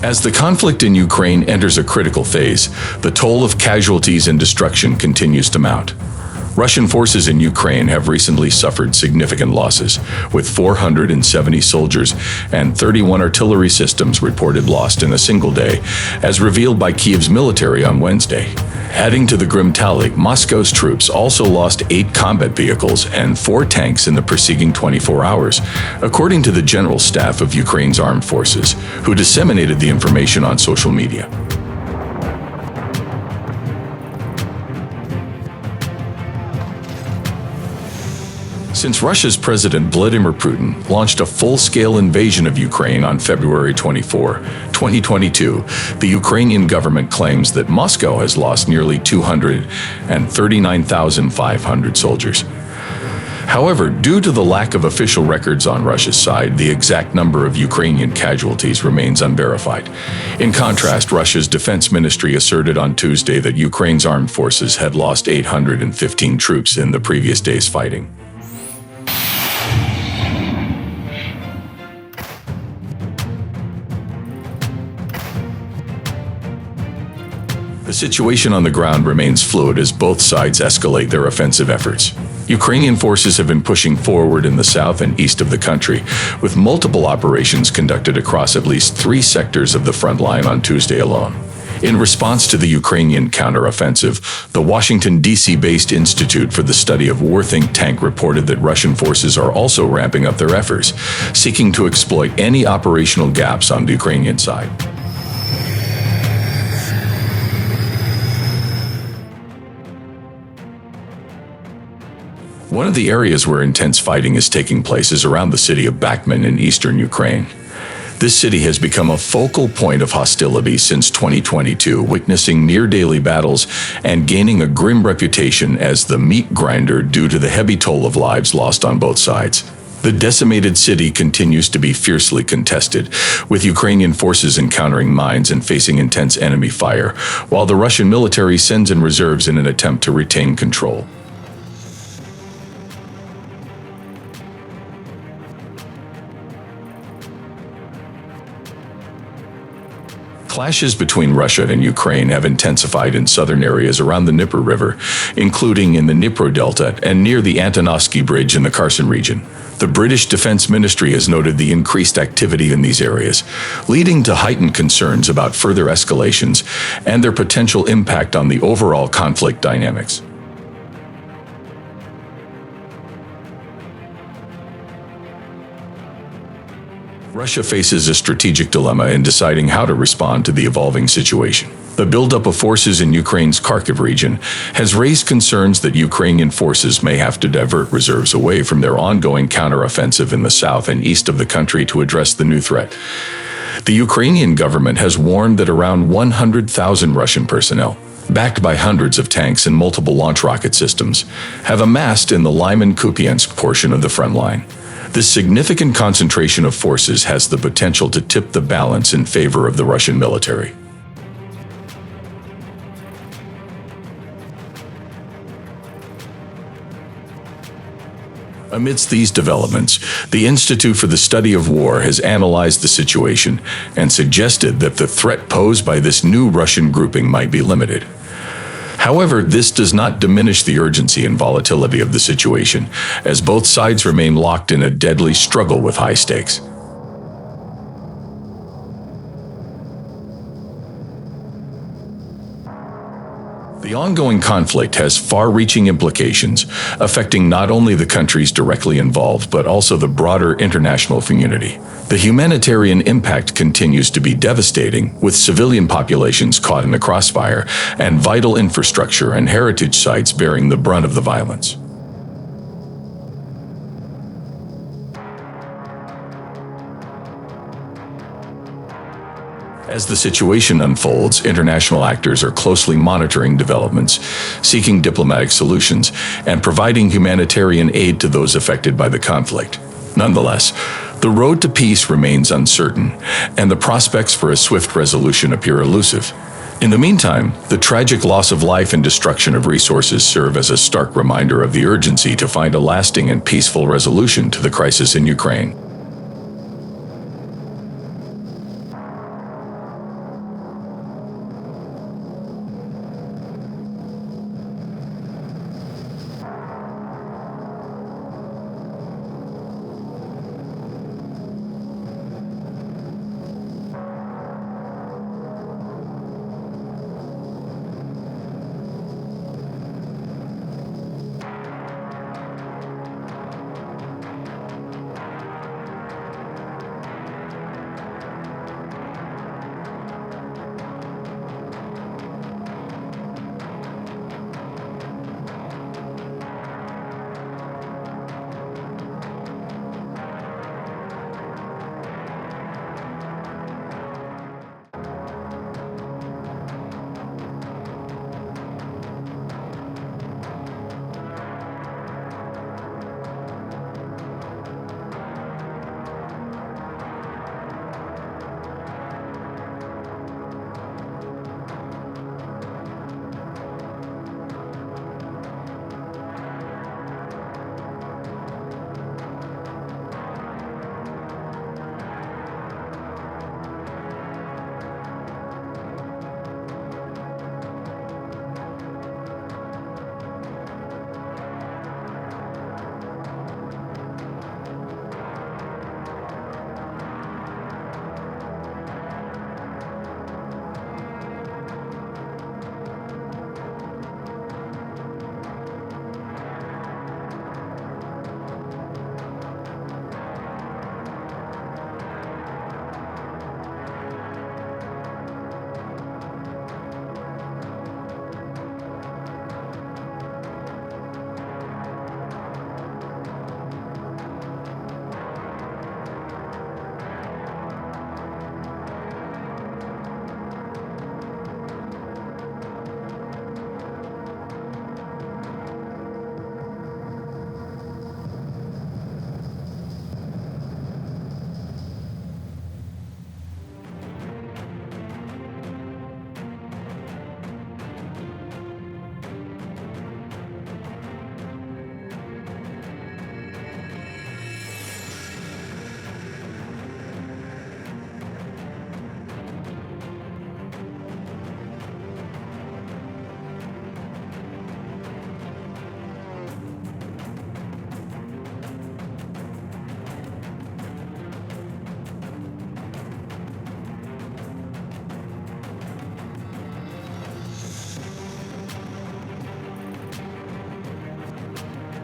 As the conflict in Ukraine enters a critical phase, the toll of casualties and destruction continues to mount. Russian forces in Ukraine have recently suffered significant losses, with 470 soldiers and 31 artillery systems reported lost in a single day, as revealed by Kyiv's military on Wednesday. Adding to the grim tally, Moscow's troops also lost 8 combat vehicles and 4 tanks in the preceding 24 hours, according to the General Staff of Ukraine's armed forces, who disseminated the information on social media. Since Russia's President Vladimir Putin launched a full-scale invasion of Ukraine on February 24, 2022, the Ukrainian government claims that Moscow has lost nearly 239,500 soldiers. However, due to the lack of official records on Russia's side, the exact number of Ukrainian casualties remains unverified. In contrast, Russia's defense ministry asserted on Tuesday that Ukraine's armed forces had lost 815 troops in the previous day's fighting. The situation on the ground remains fluid as both sides escalate their offensive efforts. Ukrainian forces have been pushing forward in the south and east of the country, with multiple operations conducted across at least 3 sectors of the front line on Tuesday alone. In response to the Ukrainian counteroffensive, the Washington, D.C.-based Institute for the Study of War think tank reported that Russian forces are also ramping up their efforts, seeking to exploit any operational gaps on the Ukrainian side. One of the areas where intense fighting is taking place is around the city of Bakhmut in eastern Ukraine. This city has become a focal point of hostility since 2022, witnessing near-daily battles and gaining a grim reputation as the meat grinder due to the heavy toll of lives lost on both sides. The decimated city continues to be fiercely contested, with Ukrainian forces encountering mines and facing intense enemy fire, while the Russian military sends in reserves in an attempt to retain control. Clashes between Russia and Ukraine have intensified in southern areas around the Dnieper River, including in the Dnipro Delta and near the Antonovsky Bridge in the Kherson region. The British Defense Ministry has noted the increased activity in these areas, leading to heightened concerns about further escalations and their potential impact on the overall conflict dynamics. Russia faces a strategic dilemma in deciding how to respond to the evolving situation. The buildup of forces in Ukraine's Kharkiv region has raised concerns that Ukrainian forces may have to divert reserves away from their ongoing counteroffensive in the south and east of the country to address the new threat. The Ukrainian government has warned that around 100,000 Russian personnel, backed by hundreds of tanks and multiple launch rocket systems, have amassed in the Lyman-Kupiansk portion of the front line. This significant concentration of forces has the potential to tip the balance in favor of the Russian military. Amidst these developments, the Institute for the Study of War has analyzed the situation and suggested that the threat posed by this new Russian grouping might be limited. However, this does not diminish the urgency and volatility of the situation, as both sides remain locked in a deadly struggle with high stakes. The ongoing conflict has far-reaching implications, affecting not only the countries directly involved, but also the broader international community. The humanitarian impact continues to be devastating, with civilian populations caught in the crossfire and vital infrastructure and heritage sites bearing the brunt of the violence. As the situation unfolds, international actors are closely monitoring developments, seeking diplomatic solutions, and providing humanitarian aid to those affected by the conflict. Nonetheless, the road to peace remains uncertain, and the prospects for a swift resolution appear elusive. In the meantime, the tragic loss of life and destruction of resources serve as a stark reminder of the urgency to find a lasting and peaceful resolution to the crisis in Ukraine.